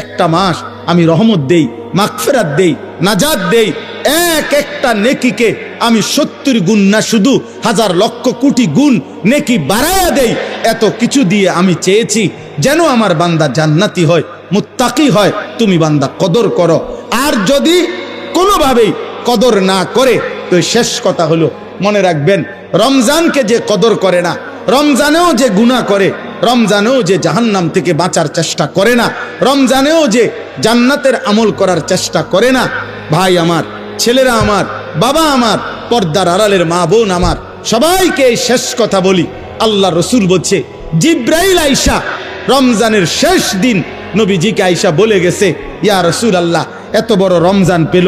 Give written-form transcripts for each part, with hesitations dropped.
একটা মাস আমি রহমত দেই, মাগফিরাত দেই, নাজাত দেই। এক একটা নেকিকে আমি 70 গুণ না, শুধু হাজার লক্ষ কোটি গুণ নেকি বাড়ায়া দেই। এত কিছু দিয়ে আমি চেয়েছি যেন আমার বান্দা জান্নাতি হয়, মুত্তাকি হয়। তুমি বান্দা কদর করো। আর যদি কোনোভাবেই কদর না করে, তো শেষ কথা হলো, মনে রাখবেন, রমজানকে যে কদর করে না, রমজানেও যে গুনাহ করে, রমজানেও যে জাহান্নাম থেকে বাঁচার চেষ্টা করে না, রমজানেও যে জান্নাতের আমল করার চেষ্টা করে না, ভাই আমার, ছেলেরা আমার, বাবা আমার, পর্দার আড়ালের মা বোন আমার, সবাইকে এই শেষ কথা বলি। আল্লাহ রসুল বলছে, জিব্রাইল আইসা রমজানের শেষ দিন নবীজিকে আইসা বলে গেছে, ইয়া রসুল আল্লাহ, এত বড় রমজান পেল,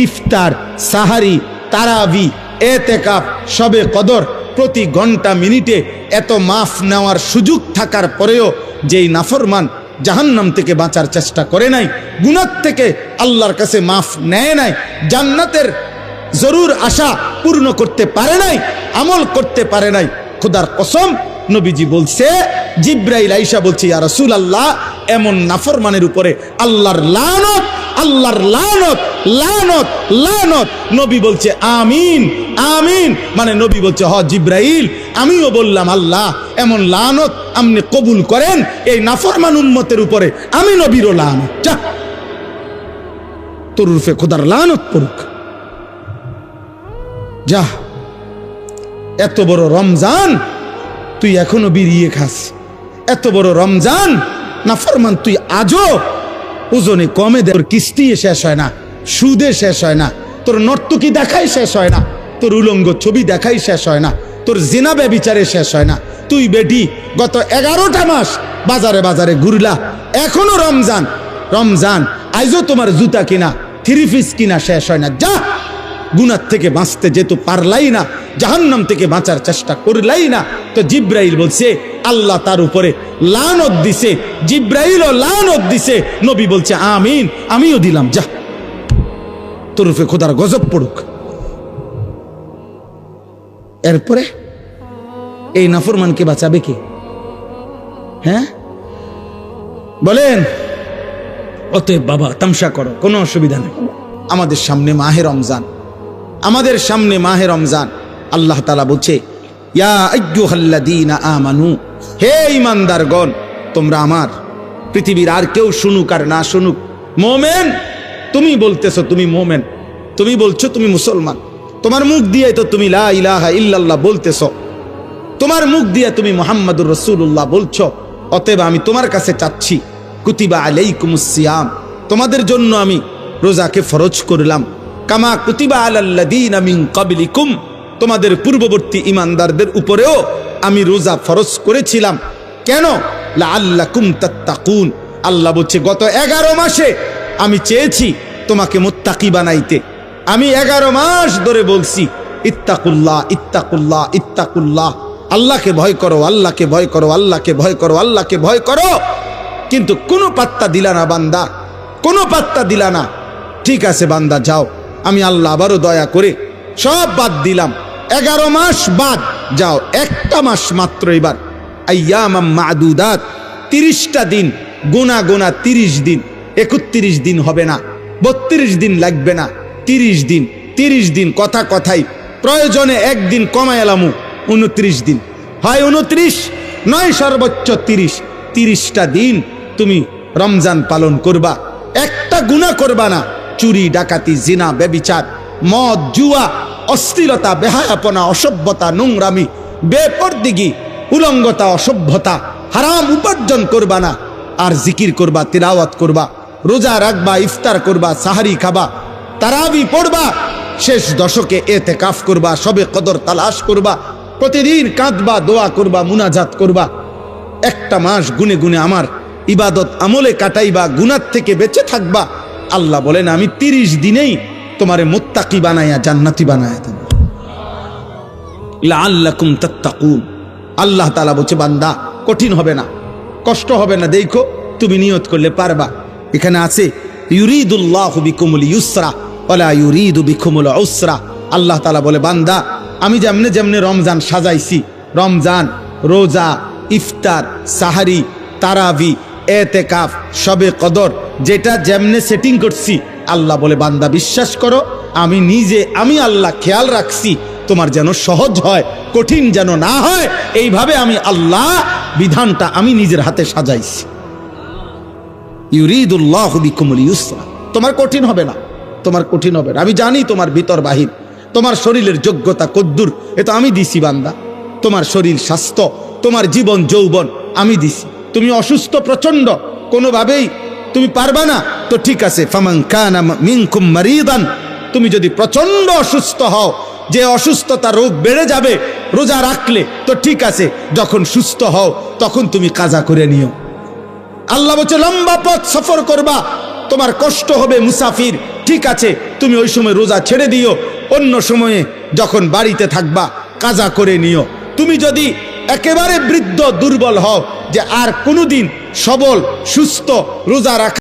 ইফতার, সাহারি, তারাবি, এতেকাফ, শবে কদর, প্রতি ঘন্টা মিনিটে এত মাফ নেওয়ার সুযোগ থাকার পরেও যেই নাফরমান জাহান্নাম থেকে বাঁচার চেষ্টা করে নাই, গুনাহ থেকে আল্লাহর কাছে মাফ নেয় নাই, জান্নাতের জরুর আশা পূর্ণ করতে পারে নাই, আমল করতে পারে নাই, খোদার কসম নবীজি বলছে, জিব্রাইল আইসা বলছে, ইয়া রাসূলুল্লাহ, এমন নাফরমানের উপরে আল্লাহর লানত, আল্লাহর লানত, লানত, লানত। নবী বলছে আমিন, আমিন। মানে নবী বলছে, হ জিব্রাইল, আমিও বললাম আল্লাহ, এমন লানত আপনি কবুল করেন এই নাফরমান উম্মতের উপরে, আমি নবীরও লানত। যা, তোর রূপে খোদার লানত পড়ুক। যা, এত বড় রমজান তুই এখনো বিড়িয়ে খাস, এত বড় রমজান নাফরমান তুই আজও ওজনে কমে দে। তোর কিস্তি শেষ হয় না, সুদে শেষ হয় না, তোর নর্তকী দেখাই শেষ হয় না, তোর উলঙ্গ ছবি দেখাই শেষ হয় না, তোর জিনা ব্যভিচারে শেষ হয় না। তুই বেটি গত 11টা মাস বাজারে বাজারে ঘুরলা, এখনো রমজান, রমজান আইজও তোমার জুতা কিনা, 3 পিস কিনা শেষ হয় না। যা, গুনাহ থেকে বাঁচতে যেহেতু পারলাই না, জাহান্নাম থেকে বাঁচার চেষ্টা করলাই না, তো জিব্রাইল বলছে আল্লাহ তার উপরে লানত দিছে, জিব্রাইলও লানত দিছে। নবী বলছে আমিন, আমিও দিলাম। যা, তোর উপরে খোদার গজব পড়ুক। এরপরে এই নাফরমানকে বাঁচাবে কে? হ্যাঁ বলেন? অতএব বাবা, তামসা করো, কোনো অসুবিধা নেই। আমাদের সামনে মাহে রমজান, আমাদের সামনে মাহে রমজান। আল্লাহ তাআলা বলছে, ইয়া আইয়ুহাল্লাযীনা আমানু, হে ঈমানদারগণ, তোমরা আমার, পৃথিবীর আর কেউ শুনুক আর না শুনুক, মুমিন, তুমি বলতেছো তুমি মুমিন, তুমি বলছো তুমি মুসলমান, তোমার মুখ দিয়ে তো তুমি লা ইলাহা ইল্লাল্লাহ বলতেছো, তোমার মুখ দিয়ে তুমি মুহাম্মাদুর রাসূলুল্লাহ বলছো। অতএব আমি তোমার কাছে চাচ্ছি, কুতিবা আলাইকুমুস সিয়াম, তোমাদের জন্য আমি রোজাকে ফরজ করলাম, কামা কুতিবা আলাল্লাযীনা মিন ক্বাবলিকুম, তোমাদের পূর্ববর্তী ঈমানদারদের উপরেও আমি রোজা ফরজ করেছিলাম। কেন? লাআল্লাকুম তাত্তাকুন। আল্লাহ বলছে, গত 11 মাসে আমি চেয়েছি তোমাকে মুত্তাকি বানাইতে। আমি 11 মাস ধরে বলছি, ইত্তাকুল্লাহ, ইত্তাকুল্লাহ, ইত্তাকুল্লাহ, আল্লাহকে ভয় করো, আল্লাহকে ভয় করো, আল্লাহকে ভয় করো, আল্লাহকে ভয় করো। কিন্তু কোনো পাত্তা দিলা না বান্দা, কোনো পাত্তা দিলা না। ঠিক আছে বান্দা, যাও, আমি আল্লাহ আবারও দয়া করে সব বাদ দিলাম, 11 মাস বাদ, যাও, একটা মাস মাত্র এবার, আইয়ামাম মাদুদাত, 30টা দিন গোনা গোনা, 30 দিন, 31 দিন হবে না, 32 দিন লাগবে না, 30 দিন, 30 দিন, কথা কথাই, প্রয়োজনে একদিন কমায় এলামু, 29 দিন, হয় 29 নয় সর্বোচ্চ 30, 30টা দিন তুমি রমজান পালন করবা, একটা গুনাহ করবা না। চুরি, ডাকাতি, জিনা, ব্যভিচার, মদ, জুয়া, অশ্লীলতা, বেহায়াপনা, অসভ্যতা, নোংরামি, বেপরদিগি, উলঙ্গতা, অসভ্যতা, হারাম উপার্জন করবা না। আর জিকির করবা, তিলাওয়াত করবা, রোজা রাখবা, ইফতার করবা, সাহারি খাবা, তারাবি পড়বা, শেষ দশকে এতেকাফ করবা, শবে কদর তালাশ করবা, প্রতিদিন কাঁদবা, দোয়া করবা, মুনাজাত করবা, একটা মাস গুনে গুনে আমার ইবাদত আমলে কাটাইবা, গুনাহ থেকে বেঁচে থাকবা। আল্লাহ বলেন, আমি 30 দিনেই তোমারে মুত্তাকি বানায়া জান্নাতি বানায়া দেব, লাআল্লাকুম তাত্তাকুন। আল্লাহ তাআলা বলছে, বান্দা, কঠিন হবে না, কষ্ট হবে না, দেখো তুমি নিয়ত করলে পারবা। এখানে আছে, ইউরিদুল্লাহু বিকুমুল ইউসরা ওয়ালা ইউরিদু বিকুমুল উসরা। আল্লাহ তাআলা বলে, বান্দা, আমি যেমনে যেমনে রমজান সাজাইছি, রমজান, রোজা, ইফতার, সাহারি, তারাবি, এতেকাফ, শবে কদর, যেটা যেমনে সেটিং করছি, আল্লাহ বলে বান্দা বিশ্বাস করো, আমি আল্লাহ খেয়াল রাখছি তোমার যেন সহজ হয়, কঠিন যেন না হয়। এইভাবে আমি আল্লাহ বিধানটা আমি নিজের হাতে সাজাইছি। ইউরিদুল্লাহু বিকুমুল ইউসরা, তোমার কঠিন হবে না, তোমার কঠিন হবে না। আমি জানি তোমার ভিতর বাহির, তোমার শরীরের যোগ্যতা কদ্দুর, এ তো আমি দিছি বান্দা। তোমার শরীর স্বাস্থ্য, তোমার জীবন যৌবন আমি দিছি। তুমি অসুস্থ প্রচন্ড, কোনোভাবেই তুমি পারবা না, তো ঠিক আছে, ফামান কানা মিনকুম মারিদান, তুমি যদি প্রচন্ড অসুস্থ হও, যে অসুস্থতা রোগ বেড়ে যাবে রোজা রাখলে, তো ঠিক আছে, যখন সুস্থ হও তখন তুমি কাজা করে নিও। আল্লাহ বলছে লম্বা পথ সফর করবা, তোমার কষ্ট হবে, মুসাফির, ঠিক আছে, তুমি ওই সময় রোজা ছেড়ে দিও, অন্য সময়ে যখন বাড়িতে থাকবা কাজা করে নিও। তুমি যদি একেবারে বৃদ্ধ দুর্বল হও, যে আর কোনোদিন সবল সুস্থ রোজা রাখা